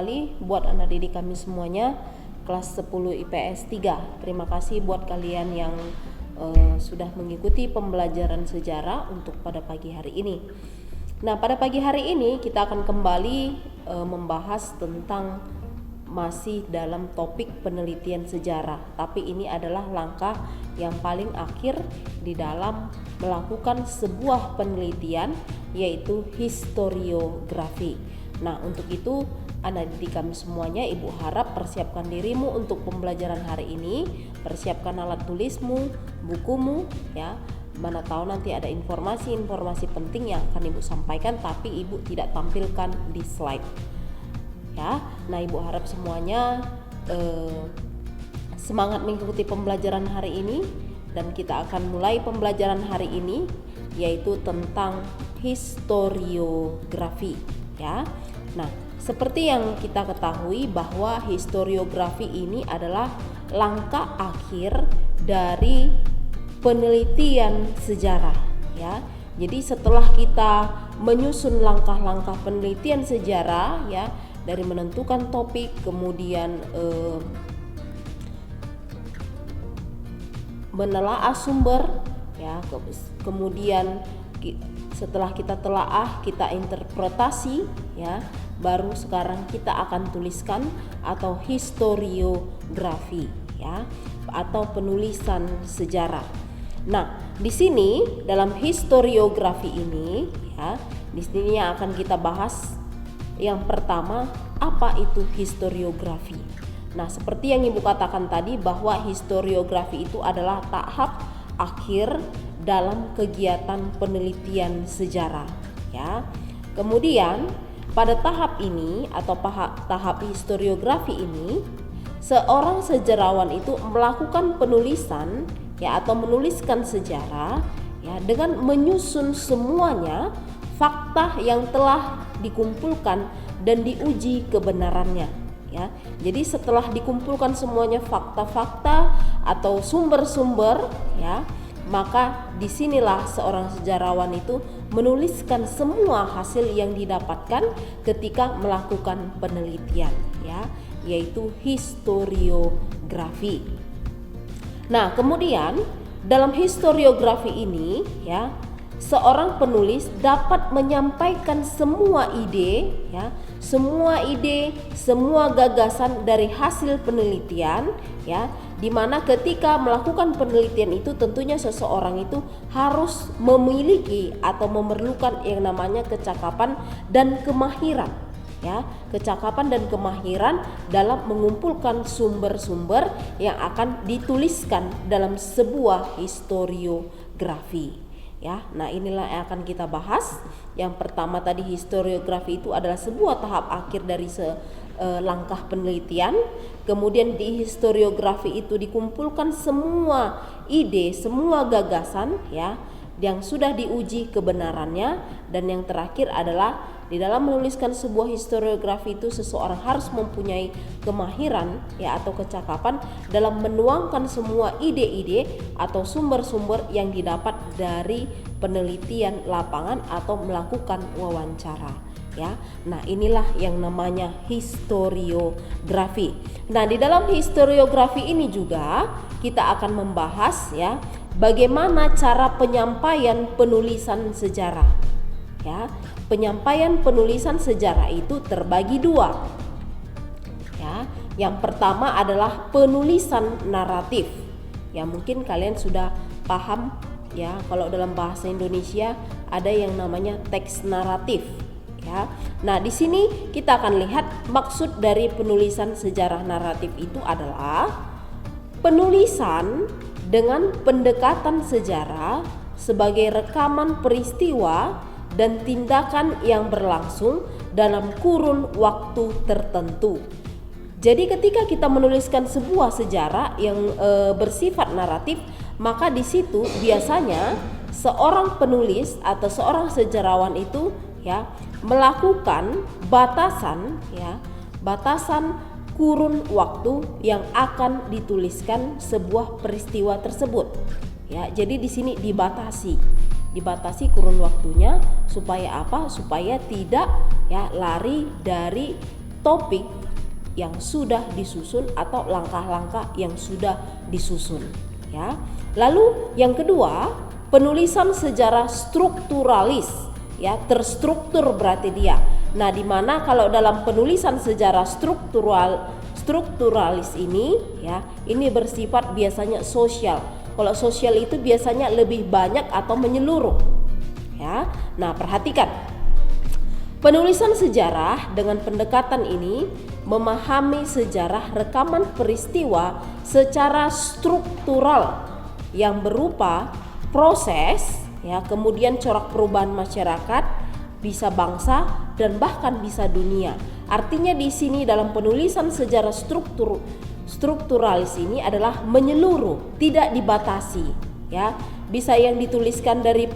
kembali buat anak didik kami semuanya kelas 10 IPS 3. Terima kasih buat kalian yang sudah mengikuti pembelajaran sejarah untuk pada pagi hari ini. Nah, pada pagi hari ini kita akan kembali membahas tentang masih dalam topik penelitian sejarah, tapi ini adalah langkah yang paling akhir di dalam melakukan sebuah penelitian, yaitu historiografi. Nah, untuk itu anak didik kami semuanya, ibu harap persiapkan dirimu untuk pembelajaran hari ini. Persiapkan alat tulismu, bukumu, ya. Mana tahu nanti ada informasi-informasi penting yang akan ibu sampaikan tapi ibu tidak tampilkan di slide, ya. Nah, ibu harap semuanya semangat mengikuti pembelajaran hari ini, dan kita akan mulai pembelajaran hari ini yaitu tentang historiografi, ya. Nah, seperti yang kita ketahui bahwa historiografi ini adalah langkah akhir dari penelitian sejarah, ya. Jadi setelah kita menyusun langkah-langkah penelitian sejarah, ya, dari menentukan topik, kemudian menelaah sumber, ya, kemudian setelah kita telaah, kita interpretasi, ya, baru sekarang kita akan tuliskan atau historiografi, ya, atau penulisan sejarah. Nah, di sini dalam historiografi ini, ya, di sini yang akan kita bahas yang pertama, apa itu historiografi. Nah, seperti yang ibu katakan tadi bahwa historiografi itu adalah tahap akhir dalam kegiatan penelitian sejarah, ya. Kemudian pada tahap ini atau tahap historiografi ini, seorang sejarawan itu melakukan penulisan, ya, atau menuliskan sejarah, ya, dengan menyusun semuanya fakta yang telah dikumpulkan dan diuji kebenarannya, ya. Jadi setelah dikumpulkan semuanya fakta-fakta atau sumber-sumber, ya, maka disinilah seorang sejarawan itu menuliskan semua hasil yang didapatkan ketika melakukan penelitian, ya, yaitu historiografi. Nah, kemudian dalam historiografi ini, ya, seorang penulis dapat menyampaikan semua ide, ya, semua gagasan dari hasil penelitian, ya, di mana ketika melakukan penelitian itu tentunya seseorang itu harus memiliki atau memerlukan yang namanya kecakapan dan kemahiran, ya, kecakapan dan kemahiran dalam mengumpulkan sumber-sumber yang akan dituliskan dalam sebuah historiografi, ya. Nah, inilah yang akan kita bahas. Yang pertama tadi, historiografi itu adalah sebuah tahap akhir dari langkah penelitian. Kemudian di historiografi itu dikumpulkan semua ide, semua gagasan, ya, yang sudah diuji kebenarannya. Dan yang terakhir adalah di dalam menuliskan sebuah historiografi itu seseorang harus mempunyai kemahiran, ya, atau kecakapan dalam menuangkan semua ide-ide atau sumber-sumber yang didapat dari penelitian lapangan atau melakukan wawancara, ya. Nah, inilah yang namanya historiografi. Nah, di dalam historiografi ini juga kita akan membahas, ya, bagaimana cara penyampaian penulisan sejarah, ya. Penyampaian penulisan sejarah itu terbagi dua, ya. Yang pertama adalah penulisan naratif. Ya, mungkin kalian sudah paham, ya, kalau dalam bahasa Indonesia ada yang namanya teks naratif, ya. Nah, di sini kita akan lihat maksud dari penulisan sejarah naratif itu adalah penulisan dengan pendekatan sejarah sebagai rekaman peristiwa dan tindakan yang berlangsung dalam kurun waktu tertentu. Jadi ketika kita menuliskan sebuah sejarah yang bersifat naratif, maka di situ biasanya seorang penulis atau seorang sejarawan itu, ya, melakukan batasan, ya, batasan kurun waktu yang akan dituliskan sebuah peristiwa tersebut, ya. Jadi di sini dibatasi kurun waktunya supaya apa? Supaya tidak, ya, lari dari topik yang sudah disusun atau langkah-langkah yang sudah disusun, ya. Lalu yang kedua, penulisan sejarah strukturalis, ya, terstruktur berarti dia. Nah, di mana kalau dalam penulisan sejarah strukturalis ini, ya, ini bersifat biasanya sosial. Kalau sosial itu biasanya lebih banyak atau menyeluruh, ya. Nah, perhatikan. Penulisan sejarah dengan pendekatan ini memahami sejarah rekaman peristiwa secara struktural yang berupa proses, ya, kemudian corak perubahan masyarakat, bisa bangsa dan bahkan bisa dunia. Artinya di sini dalam penulisan sejarah strukturalis ini adalah menyeluruh, tidak dibatasi, ya. Bisa yang dituliskan dari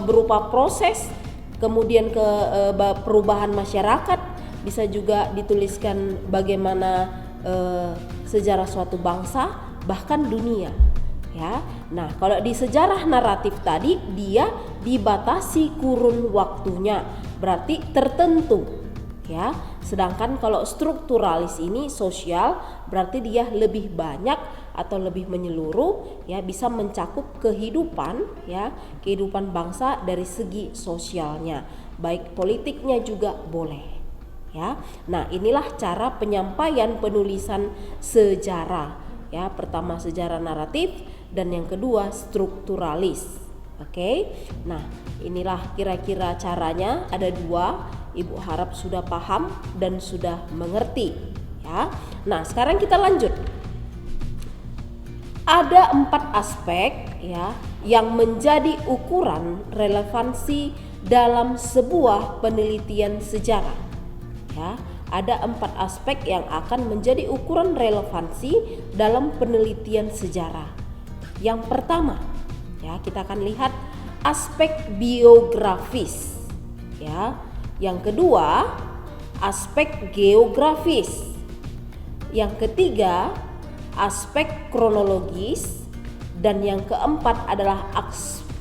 berupa proses, kemudian ke perubahan masyarakat, bisa juga dituliskan bagaimana sejarah suatu bangsa, bahkan dunia, ya. Nah, kalau di sejarah naratif tadi dia dibatasi kurun waktunya, berarti tertentu, ya. Sedangkan kalau strukturalis ini sosial, berarti dia lebih banyak atau lebih menyeluruh, ya, bisa mencakup kehidupan, ya, kehidupan bangsa dari segi sosialnya, baik politiknya juga boleh, ya. Nah, inilah cara penyampaian penulisan sejarah, ya. Pertama sejarah naratif dan yang kedua strukturalis. Oke. Nah, inilah kira-kira caranya, ada dua. Ibu harap sudah paham dan sudah mengerti, ya. Nah, sekarang kita lanjut. Ada 4 aspek, ya, yang menjadi ukuran relevansi dalam sebuah penelitian sejarah, ya. Ada 4 aspek yang akan menjadi ukuran relevansi dalam penelitian sejarah. Yang pertama, ya, kita akan lihat aspek biografis, ya. Yang kedua, aspek geografis. Yang ketiga, aspek kronologis, dan yang keempat adalah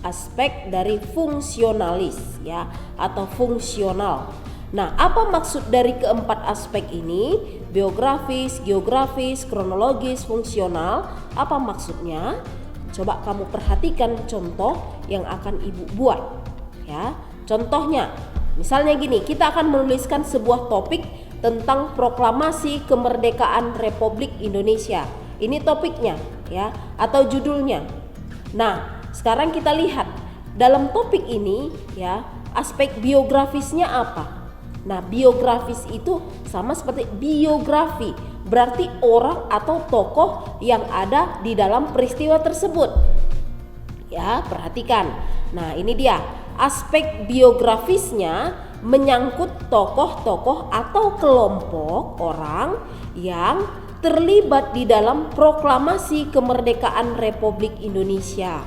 aspek dari fungsionalis, ya, atau fungsional. Nah, apa maksud dari keempat aspek ini? Biografis, geografis, kronologis, fungsional. Apa maksudnya? Coba kamu perhatikan contoh yang akan ibu buat, ya. Contohnya, misalnya gini, kita akan menuliskan sebuah topik tentang proklamasi kemerdekaan Republik Indonesia. Ini topiknya, ya, atau judulnya. Nah, sekarang kita lihat dalam topik ini, ya, aspek biografisnya apa? Nah, biografis itu sama seperti biografi, berarti orang atau tokoh yang ada di dalam peristiwa tersebut. Ya, perhatikan. Nah, ini dia. Aspek biografisnya menyangkut tokoh-tokoh atau kelompok orang yang terlibat di dalam proklamasi kemerdekaan Republik Indonesia.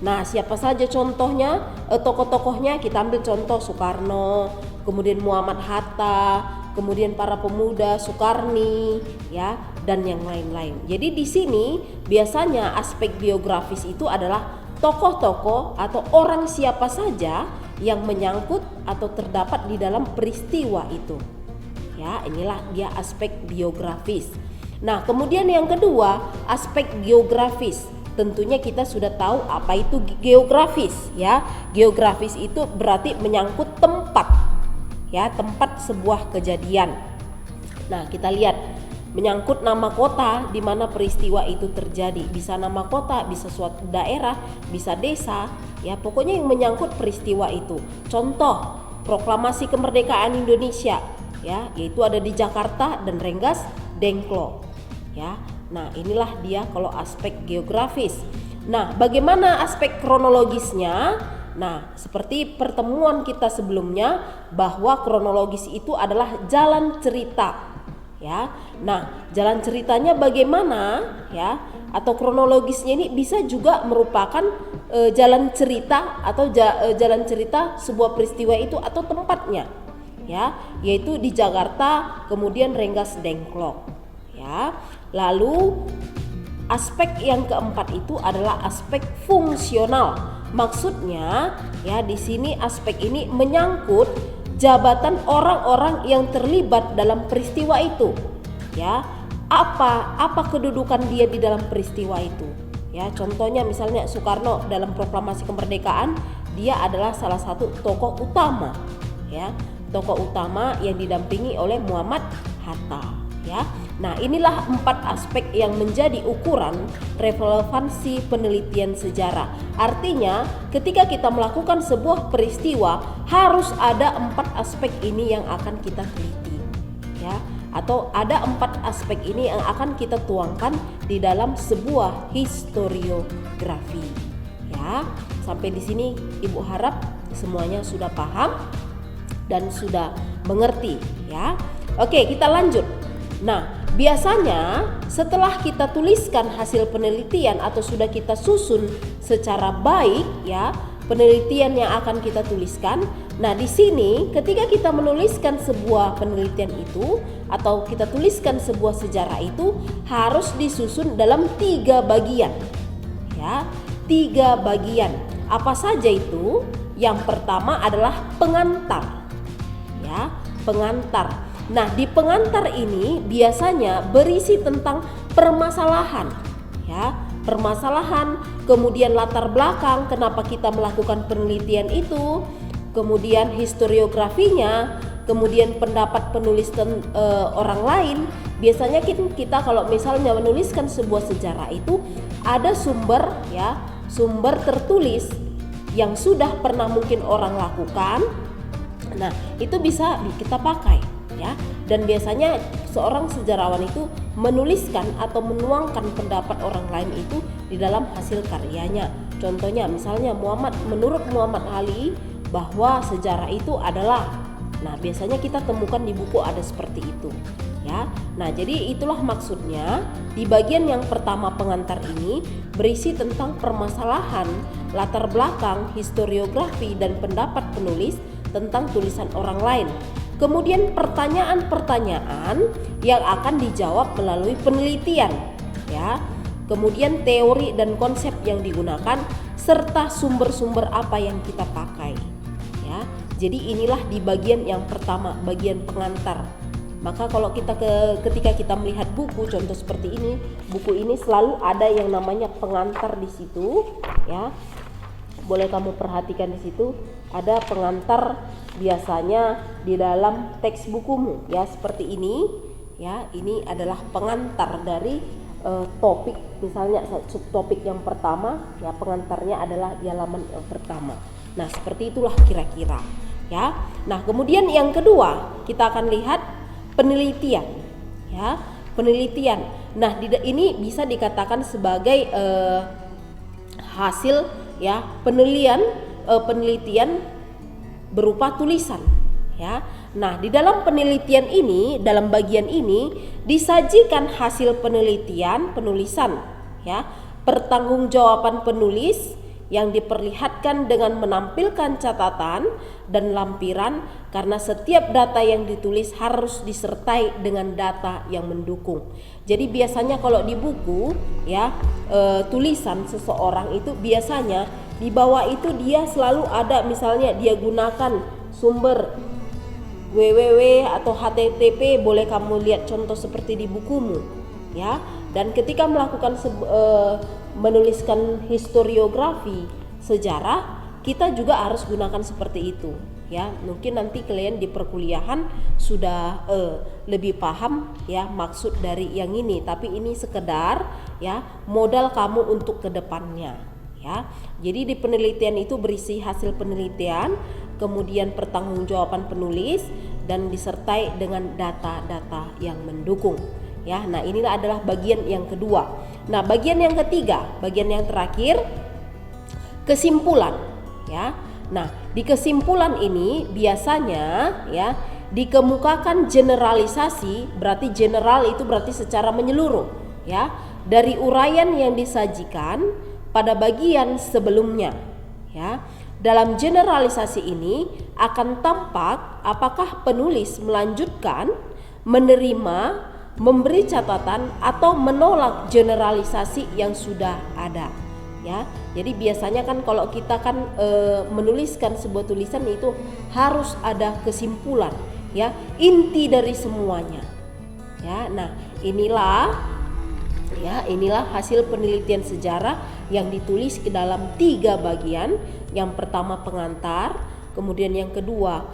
Nah, siapa saja contohnya? Tokoh-tokohnya kita ambil contoh Soekarno, kemudian Muhammad Hatta, kemudian para pemuda Soekarni, ya, dan yang lain-lain. Jadi di sini biasanya aspek biografis itu adalah tokoh-tokoh atau orang siapa saja yang menyangkut atau terdapat di dalam peristiwa itu. Ya, inilah dia aspek biografis. Nah, kemudian yang kedua, aspek geografis. Tentunya kita sudah tahu apa itu geografis, ya. Geografis itu berarti menyangkut tempat, ya, tempat sebuah kejadian. Nah, kita lihat menyangkut nama kota di mana peristiwa itu terjadi. Bisa nama kota, bisa suatu daerah, bisa desa, ya, pokoknya yang menyangkut peristiwa itu. Contoh, proklamasi kemerdekaan Indonesia, ya, yaitu ada di Jakarta dan Rengas Dengklok, ya. Nah, inilah dia kalau aspek geografis. Nah, bagaimana aspek kronologisnya? Nah, seperti pertemuan kita sebelumnya bahwa kronologis itu adalah jalan cerita, ya. Nah, jalan ceritanya bagaimana, ya? Atau kronologisnya ini bisa juga merupakan jalan cerita atau jalan cerita sebuah peristiwa itu atau tempatnya, ya, yaitu di Jakarta, kemudian Rengas Dengklok, ya. Lalu aspek yang keempat itu adalah aspek fungsional. Maksudnya, ya, di sini aspek ini menyangkut jabatan orang-orang yang terlibat dalam peristiwa itu. Ya, apa kedudukan dia di dalam peristiwa itu. Ya, contohnya misalnya Soekarno dalam proklamasi kemerdekaan, dia adalah salah satu tokoh utama. Ya, tokoh utama yang didampingi oleh Muhammad Hatta. Ya, nah inilah 4 aspek yang menjadi ukuran relevansi penelitian sejarah. Artinya ketika kita melakukan sebuah peristiwa harus ada 4 aspek ini yang akan kita teliti, ya, atau ada 4 aspek ini yang akan kita tuangkan di dalam sebuah historiografi. Ya, sampai di sini Ibu harap semuanya sudah paham dan sudah mengerti, ya. Oke, kita lanjut. Nah, biasanya setelah kita tuliskan hasil penelitian atau sudah kita susun secara baik, ya, penelitian yang akan kita tuliskan. Nah, di sini ketika kita menuliskan sebuah penelitian itu atau kita tuliskan sebuah sejarah itu harus disusun dalam 3 bagian. Ya, 3 bagian. Apa saja itu? Yang pertama adalah pengantar. Ya, pengantar. Nah, di pengantar ini biasanya berisi tentang permasalahan, ya, permasalahan, kemudian latar belakang kenapa kita melakukan penelitian itu, kemudian historiografinya, kemudian pendapat penulis orang lain. Biasanya kita kalau misalnya menuliskan sebuah sejarah itu ada sumber, ya, sumber tertulis yang sudah pernah mungkin orang lakukan. Nah, itu bisa kita pakai. Ya, dan biasanya seorang sejarawan itu menuliskan atau menuangkan pendapat orang lain itu di dalam hasil karyanya. Contohnya misalnya menurut Muhammad Ali bahwa sejarah itu adalah. Nah, biasanya kita temukan di buku ada seperti itu, ya. Nah, jadi itulah maksudnya di bagian yang pertama pengantar ini berisi tentang permasalahan, latar belakang, historiografi dan pendapat penulis tentang tulisan orang lain. Kemudian pertanyaan-pertanyaan yang akan dijawab melalui penelitian, ya. Kemudian teori dan konsep yang digunakan serta sumber-sumber apa yang kita pakai, ya. Jadi inilah di bagian yang pertama, bagian pengantar. Maka kalau ketika kita melihat buku contoh seperti ini, buku ini selalu ada yang namanya pengantar di situ, ya. Boleh kamu perhatikan di situ ada pengantar biasanya di dalam teks bukumu, ya, seperti ini, ya. Ini adalah pengantar dari topik, misalnya subtopik yang pertama, ya, pengantarnya adalah di halaman yang pertama. Nah, seperti itulah kira-kira, ya. Nah, kemudian yang kedua kita akan lihat penelitian, ya, penelitian. Nah, ini bisa dikatakan sebagai hasil, ya, penelitian berupa tulisan, ya. Nah, di dalam penelitian ini, dalam bagian ini disajikan hasil penulisan, ya, pertanggungjawaban penulis yang diperlihatkan dengan menampilkan catatan dan lampiran karena setiap data yang ditulis harus disertai dengan data yang mendukung. Jadi biasanya kalau di buku, ya, tulisan seseorang itu biasanya di bawah itu dia selalu ada, misalnya dia gunakan sumber www atau http, boleh kamu lihat contoh seperti di bukumu, ya. Dan ketika melakukan menuliskan historiografi sejarah, kita juga harus gunakan seperti itu, ya. Mungkin nanti kalian di perkuliahan sudah lebih paham, ya, maksud dari yang ini, tapi ini sekedar, ya, modal kamu untuk kedepannya, ya. Jadi di penelitian itu berisi hasil penelitian, kemudian pertanggungjawaban penulis dan disertai dengan data-data yang mendukung, ya. Nah, inilah adalah bagian yang kedua. Nah, bagian yang ketiga, bagian yang terakhir, kesimpulan, ya. Nah, di kesimpulan ini biasanya, ya, dikemukakan generalisasi, berarti general itu berarti secara menyeluruh, ya, dari uraian yang disajikan pada bagian sebelumnya, ya. Dalam generalisasi ini akan tampak apakah penulis melanjutkan, menerima, memberi catatan atau menolak generalisasi yang sudah ada. ya. Jadi biasanya kan kalau kita kan menuliskan sebuah tulisan itu harus ada kesimpulan, ya, inti dari semuanya, ya. Nah, inilah hasil penelitian sejarah yang ditulis ke dalam 3 bagian. Yang pertama pengantar, kemudian yang kedua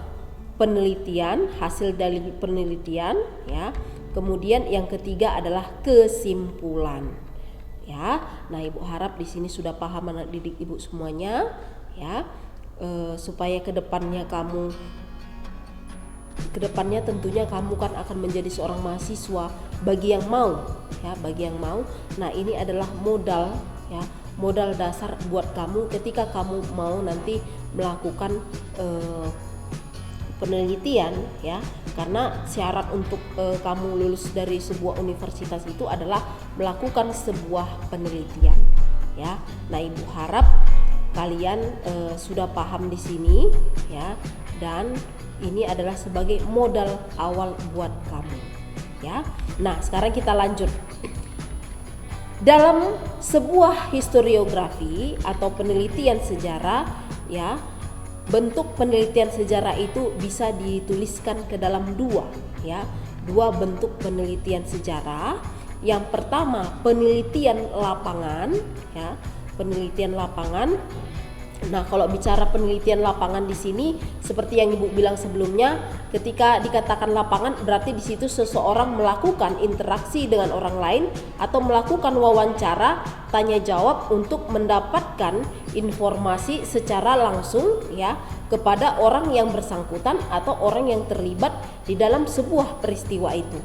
penelitian, hasil dari penelitian, ya. Kemudian yang ketiga adalah kesimpulan, ya. Nah, Ibu harap di sini sudah paham anak didik Ibu semuanya, ya. Supaya kedepannya tentunya kamu kan akan menjadi seorang mahasiswa bagi yang mau, ya, bagi yang mau. Nah, ini adalah modal, ya, modal dasar buat kamu ketika kamu mau nanti melakukan penelitian, ya. Karena syarat untuk kamu lulus dari sebuah universitas itu adalah melakukan sebuah penelitian, ya. Nah, Ibu harap kalian sudah paham di sini, ya, dan ini adalah sebagai modal awal buat kamu, ya. Nah, sekarang kita lanjut. Dalam sebuah historiografi atau penelitian sejarah, ya, bentuk penelitian sejarah itu bisa dituliskan ke dalam dua bentuk penelitian sejarah. Yang pertama penelitian lapangan, ya, penelitian lapangan. Nah, kalau bicara penelitian lapangan di sini seperti yang Ibu bilang sebelumnya, ketika dikatakan lapangan berarti di situ seseorang melakukan interaksi dengan orang lain atau melakukan wawancara tanya jawab untuk mendapatkan informasi secara langsung, ya, kepada orang yang bersangkutan atau orang yang terlibat di dalam sebuah peristiwa itu,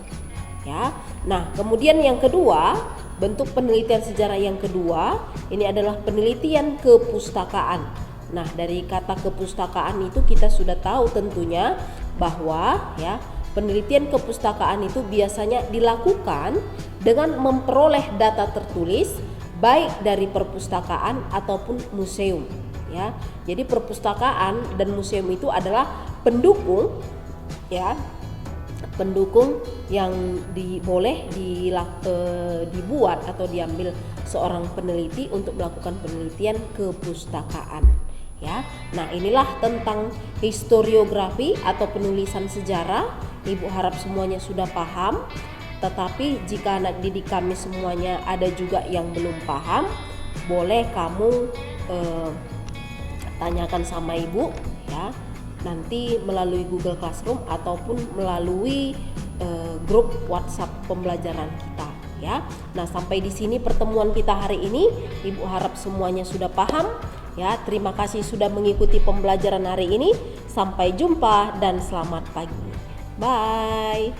ya. Nah, kemudian yang kedua, bentuk penelitian sejarah yang kedua ini adalah penelitian kepustakaan. Nah, dari kata kepustakaan itu kita sudah tahu tentunya bahwa, ya, penelitian kepustakaan itu biasanya dilakukan dengan memperoleh data tertulis baik dari perpustakaan ataupun museum, ya. Jadi perpustakaan dan museum itu adalah pendukung, ya, pendukung yang boleh dibuat atau diambil seorang peneliti untuk melakukan penelitian kepustakaan, ya. Nah, inilah tentang historiografi atau penulisan sejarah. Ibu harap semuanya sudah paham. Tetapi jika anak didik kami semuanya ada juga yang belum paham, boleh kamu tanyakan sama Ibu, ya, nanti melalui Google Classroom ataupun melalui grup WhatsApp pembelajaran kita, ya. Nah, sampai di sini pertemuan kita hari ini. Ibu harap semuanya sudah paham, ya. Terima kasih sudah mengikuti pembelajaran hari ini. Sampai jumpa dan selamat pagi. Bye.